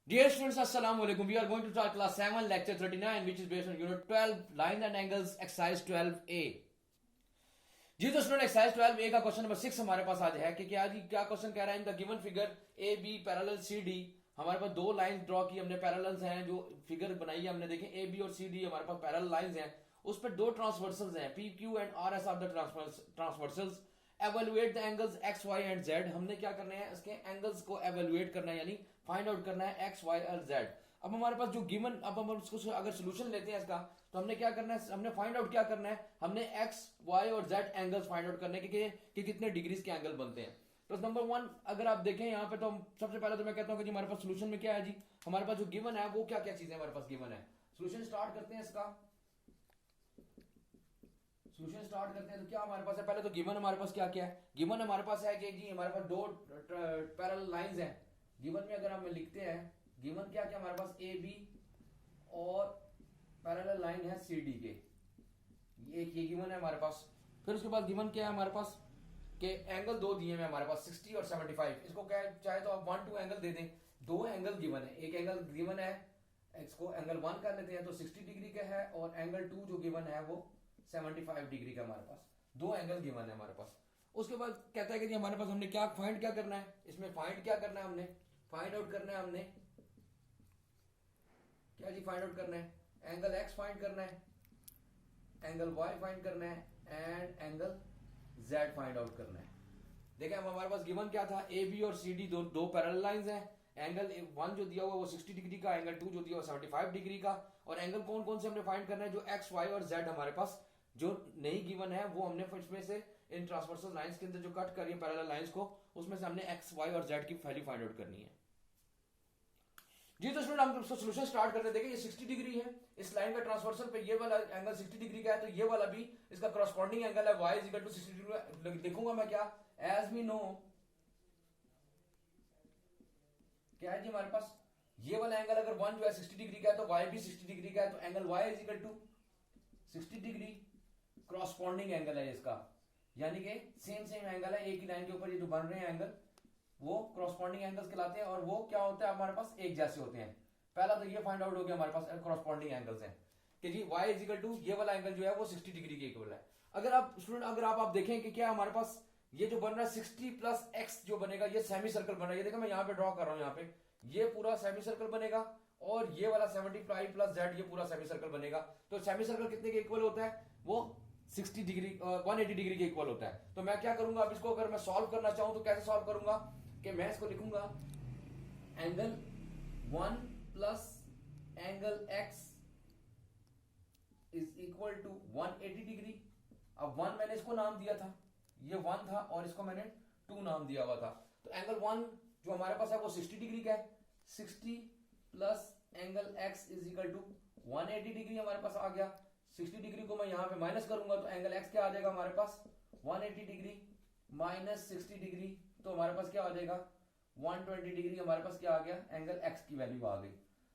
Dear students, Assalamu alaikum. We are going to start class 7, lecture 39, which is based on unit 12, lines and angles, exercise 12A. जी तो student exercise 12A का question number 6 हमारे पास आज है कि क्या जी क्या question कह रहा है, in the given figure A B parallel C D. हमारे पास दो लाइन ड्रॉ की हमने, पैरेलल्स हैं, जो फिगर बनाई है हमने, देखें ए बी और सी डी हमारे पास पैरेलल लाइंस हैं, उस पर दो ट्रांसवर्सल्स हैं, P Q and R S are the transversals. Evaluate the angles X Y and Z. हमने क्या करना है, इसके एंगल्स को एवेलुएट करना है, यानी फाइंड आउट करना है एक्स वाई और जेड। अब हमारे पास जो गिवन, अब हम उसको अगर सोल्यूशन लेते हैं इसका, तो हमने क्या करना है, हमने फाइंड आउट क्या करना है, हमने एक्स वाई और जेड एंगल्स फाइंड आउट करने कि कितने डिग्रीज के एंगल बनते हैं। तो नंबर 1 अगर आप देखें यहाँ पे, तो सबसे पहले तो मैं कहता हूँ कि जी हमारे पास सोल्यूशन में क्या है जी, हमारे पास जो गिवन है वो क्या क्या चीजें हमारे पास गिवन है। सोल्यूशन स्टार्ट करते हैं इसका, सोल्यूशन स्टार्ट करते हैं तो क्या हमारे पास है, पहले तो गिवन हमारे पास क्या क्या है, गिवन हमारे पास है कि जी हमारे पास दो पैरेलल लाइंस हैं। गिवन में अगर हम लिखते हैं, गिवन क्या क्या हमारे पास ए बी और पैरेलल लाइन है सी डी के, ये गिवन है हमारे पास। फिर उसके बाद गिवन क्या है हमारे पास कि एंगल दो दिए हैं हमारे पास 60 और 75। इसको क्या चाहे तो आप 1 2 एंगल दे दें, दो एंगल गिवन है, एक एंगल गिवन है, इसको एंगल 1 कर लेते हैं तो 60 डिग्री का है, और एंगल 2 जो गिवन है वो 75 डिग्री का हमारे पास, दो एंगल गिवन है हमारे पास। उसके बाद कहता है कि हमारे पास हमने क्या फाइंड क्या करना है, इसमें फाइंड क्या करना है, हमने फाइंड आउट करना है, हमने क्या जी फाइंड आउट करना है, एंगल एक्स फाइंड करना है, एंगल वाई फाइंड करना है, and angle Z find out करना है। देखिए हमारे पास गिवन क्या था, ए बी और सी डी दो पैरेलल लाइंस हैं। एंगल 1 जो दिया हुआ वो 60 डिग्री का, एंगल 2 जो दिया हुआ 75 डिग्री का, और एंगल कौन कौन से हमने फाइंड करना है, जो एक्स वाई और जेड हमारे पास जो नहीं गिवन है वो हमने इसमें से इन ट्रांसवर्सल लाइंस के अंदर जो कट करी है पैरेलल लाइंस को, उसमें से हमने एक्स वाई और जेड की वैल्यू फाइंड आउट करनी है। जी तो स्टूडेंट हम सोल्यूशन स्टार्ट करते हैं। देखिए ये 60 डिग्री है, इस लाइन का ट्रांसवर्सल पे ये वाला एंगल 60 डिग्री का है, तो ये वाला भी इसका करस्पॉन्डिंग एंगल है, y is equal to 60 degree. लिखूंगा मैं क्या, एज वी नो क्या है जी हमारे पास, ये वाला एंगल अगर 1 जो है 60 डिग्री का है, तो y भी 60 डिग्री का है, तो angle y is equal to 60 degree corresponding angle है इसका, यानी कि सेम एंगल है, एक ही लाइन के ऊपर ये जो बन रहे हैं एंगल वो करस्पॉन्डिंग एंगल्स कहलाते हैं, और वो क्या होता है हमारे पास एक जैसे होते हैं। पहला तो ये फाइंड आउट हो गया हमारे पास करस्पॉन्डिंग एंगल्स हैं कि जी y इज इक्वल टू ये वाला एंगल जो है वो 60 डिग्री के इक्वल है। अगर आप स्टूडेंट अगर आप देखें कि क्या हमारे पास ये जो बन रहा है 60 प्लस x जो बनेगा, ये सेमी सर्कल बन रहा है, ये देखो मैं यहाँ पे ड्रॉ कर रहा हूँ, यहाँ पे ये पूरा सेमी सर्कल बनेगा, और ये वाला 75 प्लस z ये पूरा सेमी सर्कल बनेगा। तो सेमी सर्कल कितने के इक्वल होता है, वो 60 डिग्री 180 डिग्री के इक्वल होता है। तो मैं क्या करूंगा, अब इसको अगर मैं सॉल्व करना चाहूं तो कैसे सॉल्व करूंगा कि मैं इसको लिखूंगा angle 1 plus angle x is equal to 180 degree. अब 1 मैंने इसको नाम दिया था, ये 1 था, और इसको मैंने 2 नाम दिया हुआ था। तो एंगल 1 जो हमारे पास है वो 60 डिग्री का है, 60 plus angle x is equal to 180 degree हमारे पास आ गया। 60 डिग्री को मैं यहां पे माइनस करूंगा तो एंगल x क्या आ जाएगा हमारे पास, 180 डिग्री माइनस 60 डिग्री, तो हमारे पास क्या आ जाएगा 120 डिग्री। हमारे पास क्या आ गया, एंगल x की वैल्यू आ गई।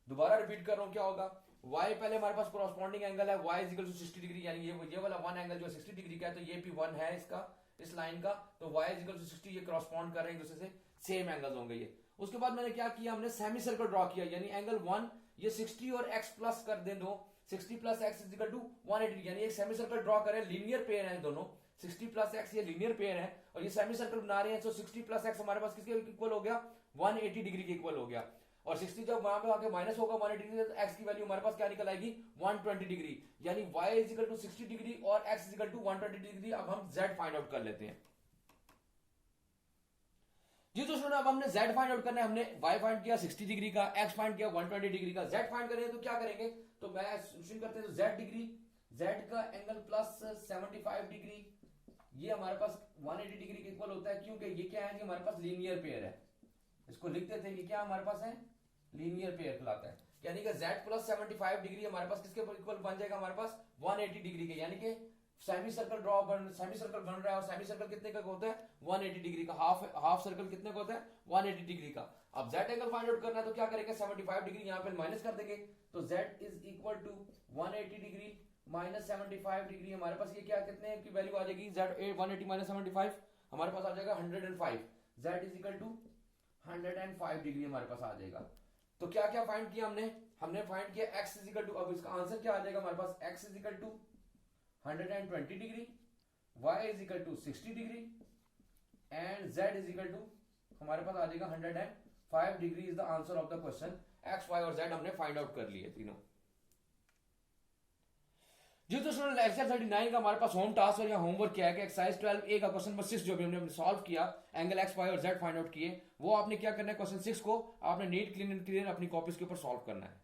दोबारा रिपीट कर रहा हूं, क्या होगा, y पहले हमारे पास कॉरस्पॉन्डिंग एंगल है, y is equal to 60 degree, यानी ये वाला 1 एंगल जो है 60 डिग्री का है, तो ये भी 1 है इसका, इस लाइन का, तो y इज इक्वल टू 60, ये कॉरस्पॉन्ड कर रहे हैं एक दूसरे से, सेम एंगल्स होंगे ये। उसके बाद मैंने क्या किया, हमने सेमी सर्कल ड्रॉ किया, यानी एंगल 1 ये 60 और x प्लस कर दें दो, 60 plus x is equal to 180, यानी एक सेमी सर्कल ड्रॉ करें, लीनियर पेयर है दोनों, 60 प्लस x ये लीनियर पेयर है, और ये सेमी सर्कल बना रहे हैं, तो 60 प्लस x हमारे पास किसके इक्वल हो गया, 180 डिग्री के इक्वल हो गया। और 60 जब वहां पे आके माइनस होगा 180 डिग्री, तो x की वैल्यू हमारे पास क्या निकल आएगी, 120 डिग्री, यानी y is equal to 60 degree और x is equal to 120 degree. अब हम z फाइंड आउट कर लेते हैं। जी तो सुनो, अब हमने z फाइंड आउट करना है, हमने y फाइंड किया 60 डिग्री का, x फाइंड किया 120 डिग्री का, z फाइंड करेंगे तो क्या करेंगे, तो मैं सोल्यूशन करते हैं, तो z डिग्री, z का एंगल प्लस 75 डिग्री, ये हमारे पास 180 डिग्री के इक्वल होता है, क्योंकि ये क्या है कि हमारे पास लीनियर पेयर है। इसको लिख देते हैं, ये क्या हमारे पास है, लीनियर पेयर कहलाता है, यानी कि z प्लस 75 डिग्री हमारे पास किसके इक्वल बन जाएगा, हमारे पास 180 डिग्री के, यानी कि सेमी सर्कल सेमी सर्कल बन रहा है, और सेमी सर्कल कितने का होता है, 180 डिग्री का, हाफ सर्कल कितने का होता है, 180 डिग्री का। अब z एंगल फाइंड आउट करना है, तो क्या करेंगे, 75 डिग्री यहां पे माइनस कर देंगे, तो z is equal to 180 degree minus 75 degree, हमारे पास ये क्या कितने की वैल्यू आ जाएगी, z 180 माइनस 75 हमारे पास आ जाएगा 105, z is equal to 105 degree हमारे पास आ जाएगा। तो क्या क्या फाइंड किया हमने फाइंड किया x इज इक्वल टू, अब इसका आंसर क्या आ जाएगा हमारे पास, x is equal to 120 degree, y is equal to 60 degree and z is equal to हमारे पास आ जाएगा 105 degree is the answer of the question. x, y और z हमने फाइंड आउट कर लिए तीनों। जी तो स्टूडेंट एक्सरसाइज 39 का हमारे पास होम टास्क और या होमवर्क क्या है कि एक्सरसाइज 12A का क्वेश्चन नंबर 6 जो भी हमने सॉल्व किया, एंगल x, y और z फाइंड आउट किए, वो आपने क्या करना है, क्वेश्चन 6 को आपने नीट क्लीन एंड क्लियर अपनी कॉपीज के ऊपर सॉल्व करना है।